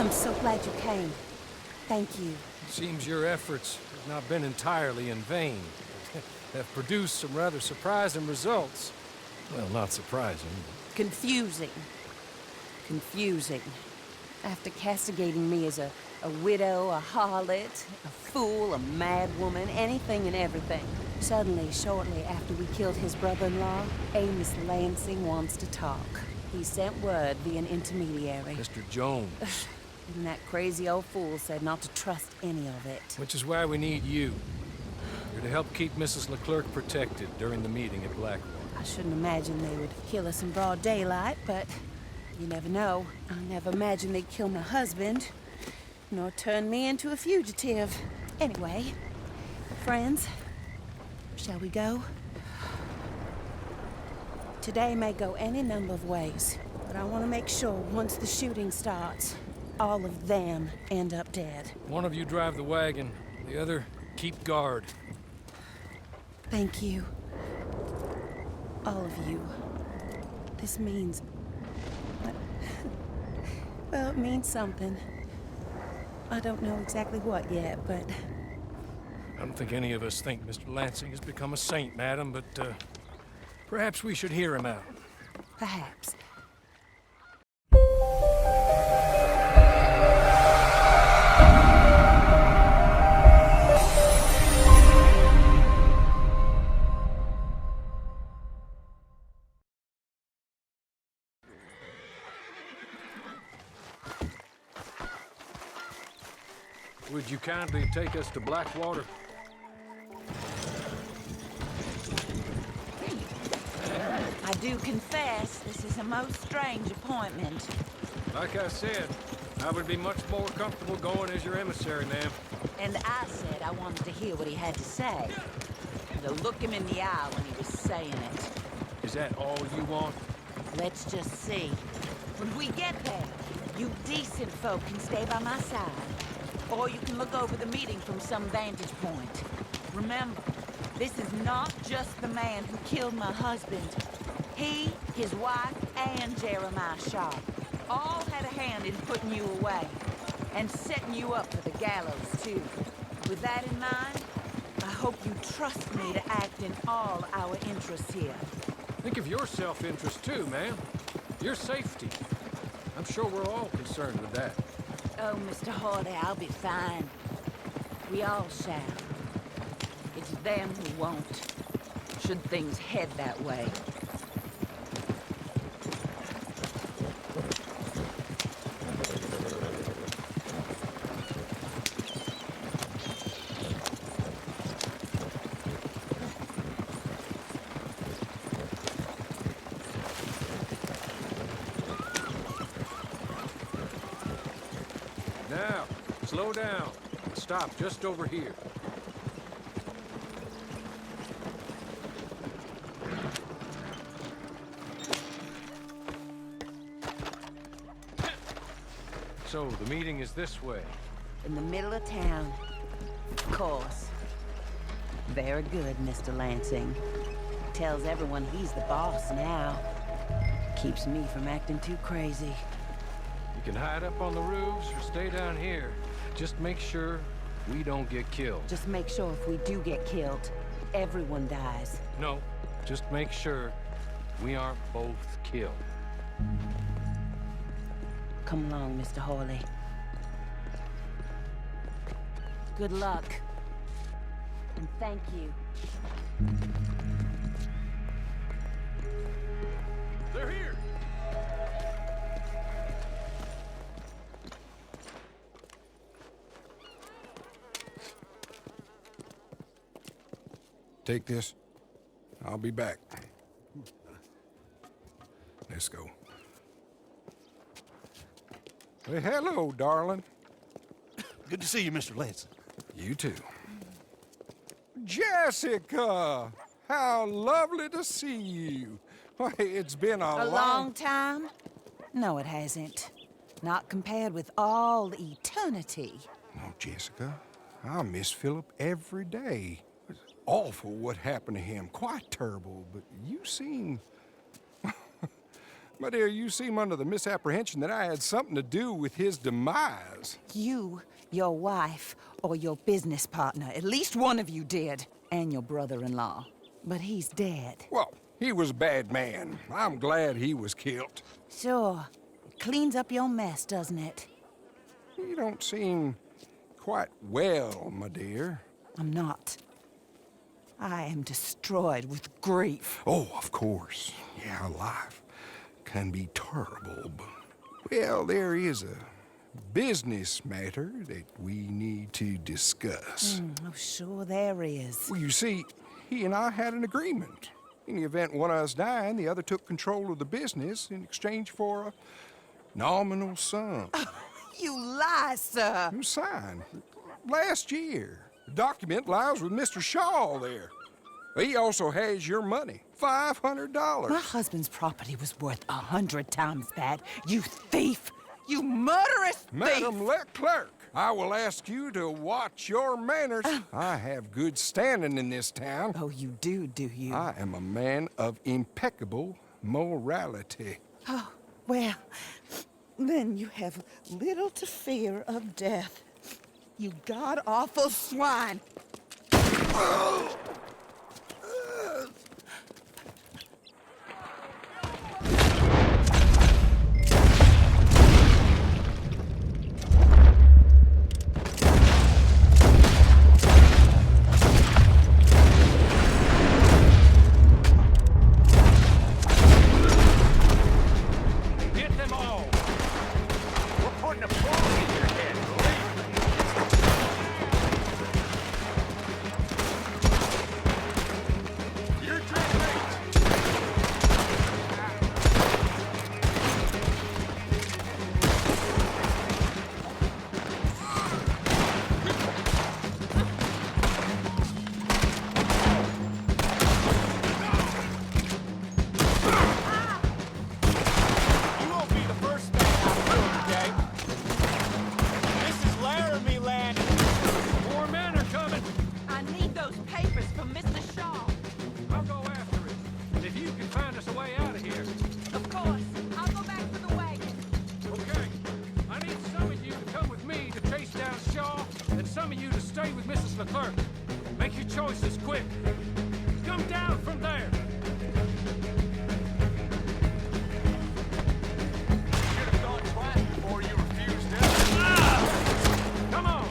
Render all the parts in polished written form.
I'm so glad you came. Thank you. It seems your efforts have not been entirely in vain. Have produced some rather surprising results. Well, not surprising. Confusing. Confusing. After castigating me as a widow, a harlot, a fool, a mad woman, anything and everything. Suddenly, shortly after we killed his brother-in-law, Amos Lansing wants to talk. He sent word via an intermediary. Mr. Jones. And that crazy old fool said not to trust any of it. Which is why we need you. You're to help keep Mrs. Leclerc protected during the meeting at Blackwater. I shouldn't imagine they would kill us in broad daylight, but you never know. I never imagined they'd kill my husband, nor turn me into a fugitive. Anyway, friends, shall we go? Today may go any number of ways, but I want to make sure once the shooting starts, all of them end up dead. One of you drive the wagon, the other keep guard. Thank you. All of you. This means... well, it means something. I don't know exactly what yet, but... I don't think any of us think Mr. Lansing has become a saint, madam, but perhaps we should hear him out. perhaps. Would you kindly take us to Blackwater? I do confess, this is a most strange appointment. Like I said, I would be much more comfortable going as your emissary, ma'am. And I said I wanted to hear what he had to say. To look him in the eye when he was saying it. Is that all you want? Let's just see. When we get there, you decent folk can stay by my side. Or you can look over the meeting from some vantage point. Remember, this is not just the man who killed my husband. He, his wife, and Jeremiah Shaw all had a hand in putting you away. And setting you up for the gallows, too. With that in mind, I hope you trust me to act in all our interests here. Think of your self-interest too, ma'am. Your safety. I'm sure we're all concerned with that. Oh, Mr. Horley, I'll be fine. We all shall. It's them who won't, should things head that way. Now, slow down. Stop just over here. So, the meeting is this way. In the middle of town. Of course. Very good, Mr. Lansing. Tells everyone he's the boss now. Keeps me from acting too crazy. You can hide up on the roofs or stay down here. Just make sure we don't get killed. Just make sure if we do get killed, everyone dies. No, just make sure we aren't both killed. Come along, Mr. Horley. Good luck. And thank you. They're here! Take this. I'll be back. Let's go. Well, hello, darling. Good to see you, Mr. Lansing. You too. Jessica! How lovely to see you. Why, it's been a long time? No, it hasn't. Not compared with all eternity. Oh, Jessica, I miss Philip every day. It's awful what happened to him. Quite terrible, but you seem... My dear, you seem under the misapprehension that I had something to do with his demise. You, your wife, or your business partner. At least one of you did. And your brother-in-law. But he's dead. Well, he was a bad man. I'm glad he was killed. Sure. It cleans up your mess, doesn't it? You don't seem quite well, my dear. I'm not. I am destroyed with grief. Oh, of course. Yeah, life can be terrible, but... Well, there is a business matter that we need to discuss. Oh, sure there is. Well, you see, he and I had an agreement. In the event one of us died, the other took control of the business in exchange for a nominal sum. You lie, sir. You signed last year. The document lies with Mr. Shaw there. He also has your money, $500. My husband's property was worth 100 times that. You thief! You murderous thief! Madam Leclerc, I will ask you to watch your manners. I have good standing in this town. Oh, you do you? I am a man of impeccable morality. Oh, well, then you have little to fear of death. You god-awful swine! Some of you to stay with Mrs. Leclerc. Make your choices quick. Come down from there. Should have thought twice before you refused it. Come on.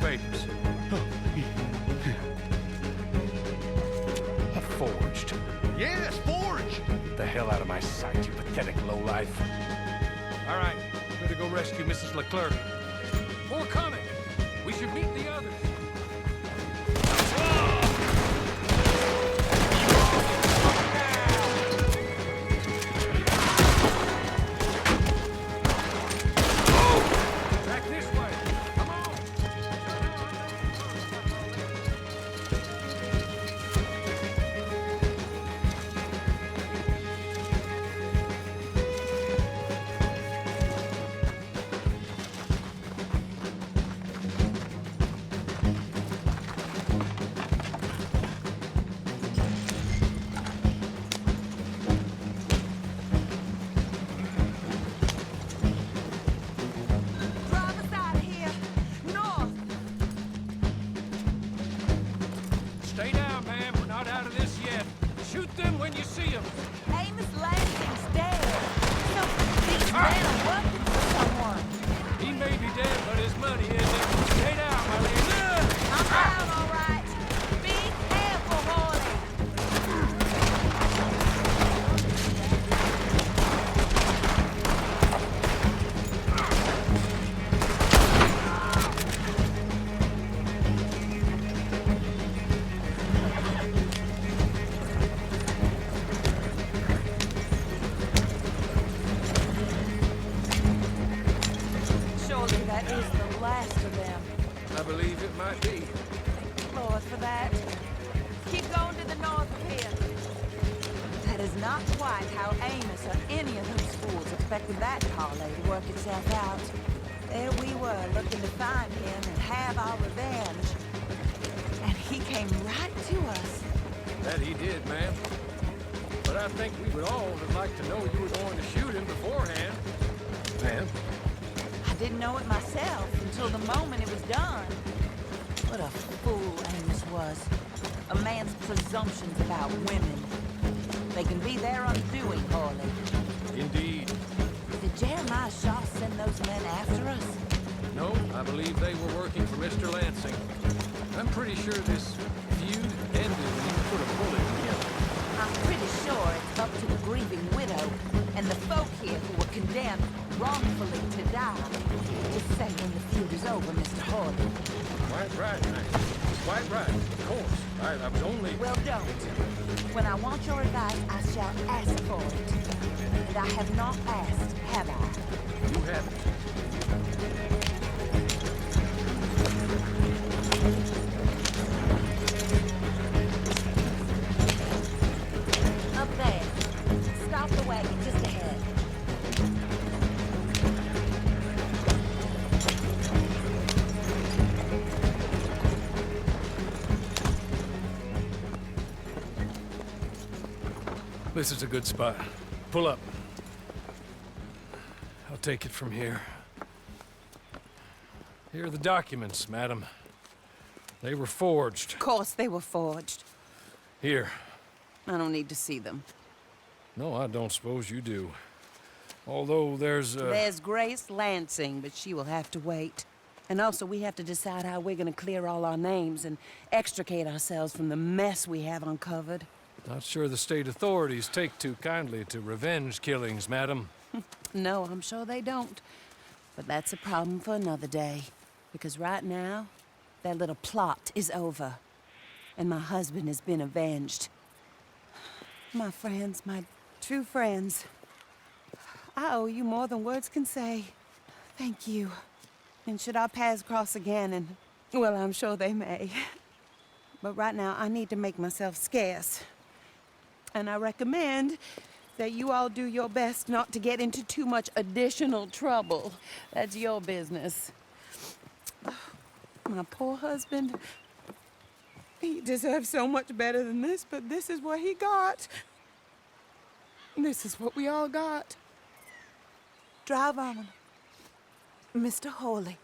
papers. Forged. Yes, forge! Get the hell out of my sight, you pathetic lowlife. All right, better go rescue Mrs. Leclerc. More coming. We should meet the others. Back this way. Come on. Drive us out of here. North. Stay down, man. We're not out of this yet. Shoot them when you see them. Amos Lansing's dead. So these men are working for someone. He may be dead, but his money isn't. Stay down, my lady. I'm down, all right. Be careful, Horley. Surely that is the last of them. I believe it might be. Lord for that. Keep going to the north of here. That is not quite how Amos or any of those fools expected that parlay to work itself out. There we were, looking to find him and have our revenge. And he came right to us. That he did, ma'am. But I think we would all have liked to know you were going to shoot him beforehand. Ma'am? I didn't know it myself until the moment it was done. What a fool Amos was. A man's presumptions about women. They can be their undoing, Horley. Indeed. Did Jeremiah Shaw send those men after us? No, I believe they were working for Mr. Lansing. I'm pretty sure this feud ended when you put a bullet in him. I'm pretty sure it's up to the grieving widow and the folk here who were condemned wrongfully to die. Just say when the feud is over, Mr. Horley. Quite right, ma'am. Quite right. Of course. I was only... Well, don't. When I want your advice, I shall ask for it. And I have not asked, have I? You haven't. Up there. Stop the wagon just ahead. This is a good spot. Pull up. I'll take it from here. Here are the documents, madam. They were forged. Of course they were forged. Here. I don't need to see them. No, I don't suppose you do. Although there's There's Grace Lansing, but she will have to wait. And also, we have to decide how we're gonna clear all our names and extricate ourselves from the mess we have uncovered. Not sure the state authorities take too kindly to revenge killings, madam. No, I'm sure they don't. But that's a problem for another day. Because right now, that little plot is over. And my husband has been avenged. My friends, my true friends. I owe you more than words can say. Thank you. And should our paths cross again, and, well, I'm sure they may. But right now, I need to make myself scarce. And I recommend that you all do your best not to get into too much additional trouble. That's your business. My poor husband, he deserves so much better than this, but this is what he got. This is what we all got. Drive on, Mr. Horley.